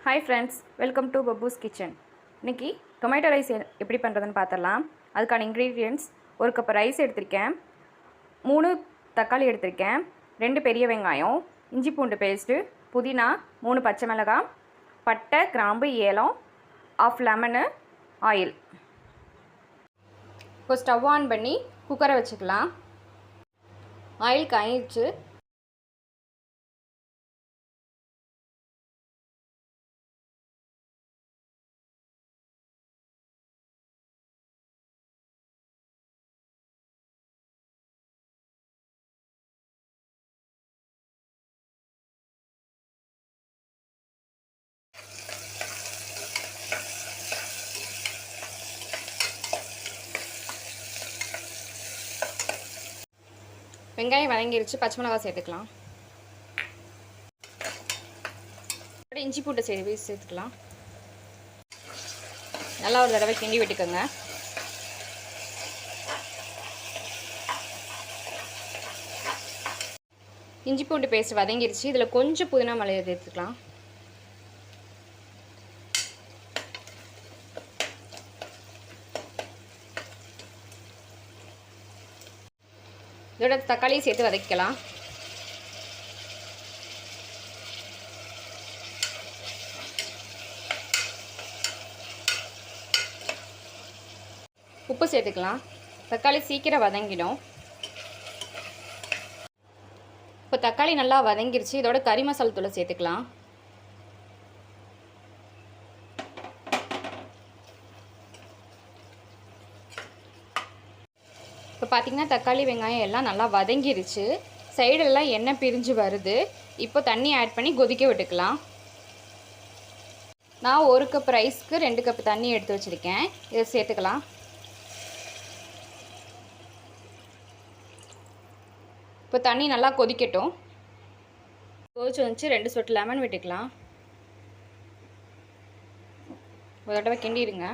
Hi friends, welcome to Babu's Kitchen. இன்னைக்கு tomato rice எப்படி பண்ணுறதுன்னு பார்த்துடலாம். அதுக்கான இன்க்ரீடியன்ட்ஸ், ஒரு கப் ரைஸ் எடுத்திருக்கேன், 3 தக்காளி எடுத்திருக்கேன், 2 பெரிய வெங்காயம், இஞ்சி பூண்டு பேஸ்ட்டு, புதினா, 3 பச்சை மிளகாய், பட்டை, கிராம்பு, ஏலம், ஆஃப் லெமனு, ஆயில். இப்போ ஸ்டவ் ஆன் பண்ணி குக்கரை வச்சுக்கலாம். ஆயில் காயிடுச்சு. வெங்காயம் வதங்கிருச்சு, பச்சை மிளகாய் சேர்த்துக்கலாம். இஞ்சி பூண்டு சேர்த்துக்கலாம். நல்லா ஒரு தடவை கிண்டி விட்டுக்கோங்க. இஞ்சி பூண்டு பேஸ்ட் வதங்கிருச்சு. இதில் கொஞ்சம் புதினா மல்லியை சேர்த்துக்கலாம். இதோட தக்காளியை சேர்த்து வதக்கலாம். உப்பு சேர்த்துக்கலாம். தக்காளி சீக்கிரம் வதங்கிடும். இப்போ தக்காளி நல்லா வதங்கிருச்சு. இதோட கறி மசாலா தூளை சேர்த்துக்கலாம். இப்போ பார்த்திங்கன்னா தக்காளி வெங்காயம் எல்லாம் நல்லா வதங்கிருச்சு. சைடெல்லாம் எண்ணெய் பிரிஞ்சு வருது. இப்போ தண்ணி ஆட் பண்ணி கொதிக்க விட்டுக்கலாம். நான் 1 கப் ரைஸ்க்கு 2 கப் தண்ணி எடுத்து வச்சுருக்கேன். இதை சேர்த்துக்கலாம். இப்போ தண்ணி நல்லா கொதிக்கட்டும். கொதிச்சு வந்துச்சு. 2 சொட்டு லெமன் விட்டுக்கலாம். ஒரு தடவை கிண்டிடுங்க.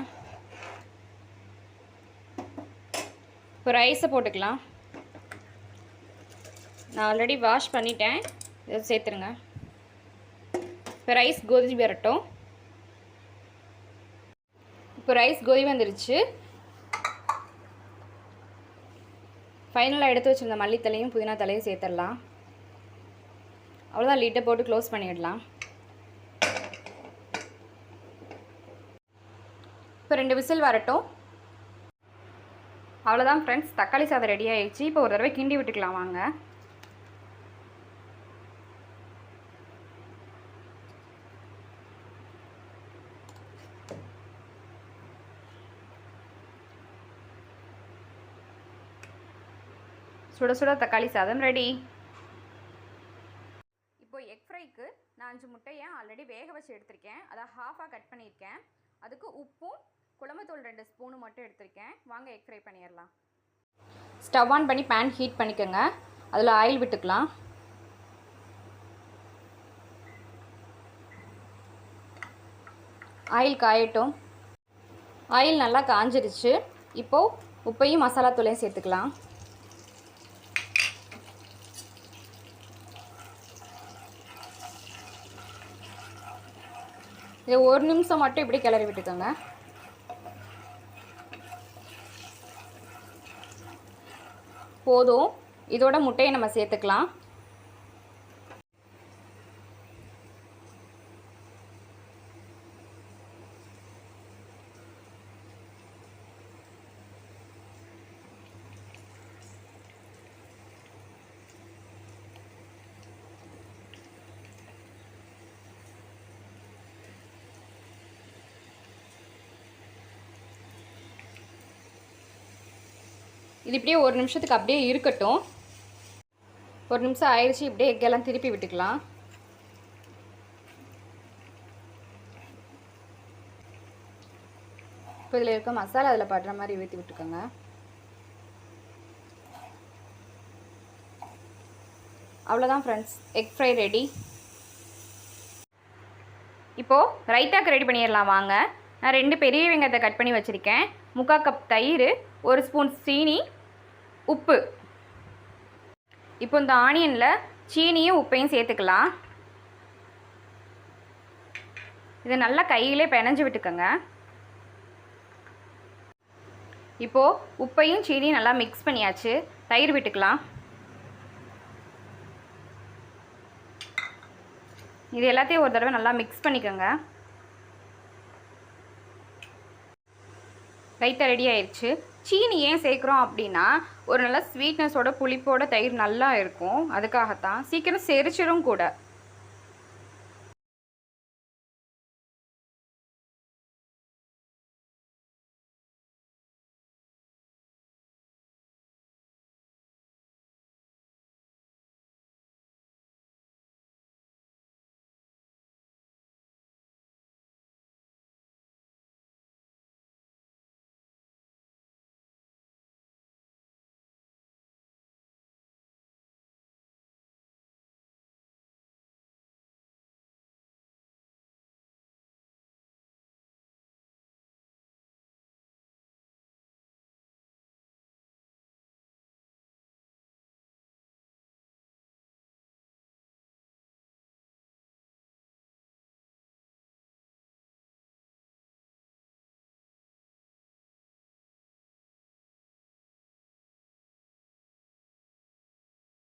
இப்போ ரைஸை போட்டுக்கலாம். நான் ஆல்ரெடி வாஷ் பண்ணிட்டேன். இதை சேர்த்துருங்க. இப்போ ரைஸ் கொதி வரட்டும். இப்போ ரைஸ் கொதி வந்துருச்சு. ஃபைனலாக எடுத்து வச்சுருந்த மல்லித்தலையும் புதினா தலையும் சேர்த்துடலாம். அவ்வளோதான், லிட்டை போட்டு க்ளோஸ் பண்ணிடலாம். இப்போ 2 விசில் வரட்டும். அவ்வளோதான் ஃப்ரெண்ட்ஸ், தக்காளி சாதம் ரெடி ஆகிடுச்சு. இப்போ ஒரு தடவை கிண்டி விட்டுக்கலாம் வாங்க. சுட சுட தக்காளி சாதம் ரெடி. இப்போ எக் ஃப்ரைக்கு நான் 5 முட்டையை ஆல்ரெடி வேக வச்சு எடுத்திருக்கேன். அதை ஹாஃபாக கட் பண்ணியிருக்கேன். அதுக்கு உப்பும் குழம்புத்தூள் 2 ஸ்பூனு மட்டும் எடுத்திருக்கேன். வாங்க எக் ஃப்ரை பண்ணிடலாம். ஸ்டவ் ஆன் பண்ணி பேன் ஹீட் பண்ணிக்கோங்க. அதில் ஆயில் விட்டுக்கலாம். ஆயில் காயட்டும். ஆயில் நல்லா காஞ்சிருச்சு. இப்போது உப்பையும் மசாலா தூளையும் சேர்த்துக்கலாம். இதை 1 நிமிஷம் மட்டும் இப்படி கிளறி விட்டுக்கோங்க. போதும். இதோட முட்டையை நம்ம சேர்த்துக்கலாம். இது இப்படியே 1 நிமிஷத்துக்கு அப்படியே இருக்கட்டும். 1 நிமிஷம் ஆயிடுச்சு. இப்படியே எக்கெல்லாம் திருப்பி விட்டுக்கலாம். இப்போ இதில் இருக்க மசாலா அதில் படுற மாதிரி ஊற்றி விட்டுக்கோங்க. அவ்வளோதான் ஃப்ரெண்ட்ஸ், எக் ஃப்ரை ரெடி. இப்போது ரைத்தாக்கு ரெடி பண்ணிடலாம் வாங்க. நான் 2 பெரிய வெங்காயத்தை கட் பண்ணி வச்சுருக்கேன், 3/4 கப் தயிர், 1 ஸ்பூன் சீனி, உப்பு. இப்போ இந்த ஆனியனில் சீனியும் உப்பையும் சேர்த்துக்கலாம். இதை நல்லா கையிலே பிணைஞ்சு விட்டுக்கோங்க. இப்போது உப்பையும் சீனியும் நல்லா மிக்ஸ் பண்ணியாச்சு. தயிர் விட்டுக்கலாம். இது எல்லாத்தையும் ஒரு தடவை நல்லா மிக்ஸ் பண்ணிக்கோங்க. ரைத்தா ரெடி ஆயிடுச்சு. சீனி ஏன் சேர்க்குறோம் அப்படின்னா ஒரு நல்ல ஸ்வீட்னஸோட புளிப்போட தயிர் நல்லா இருக்கும். அதுக்காகத்தான். சீக்கிரம் செரிச்சிடும் கூட.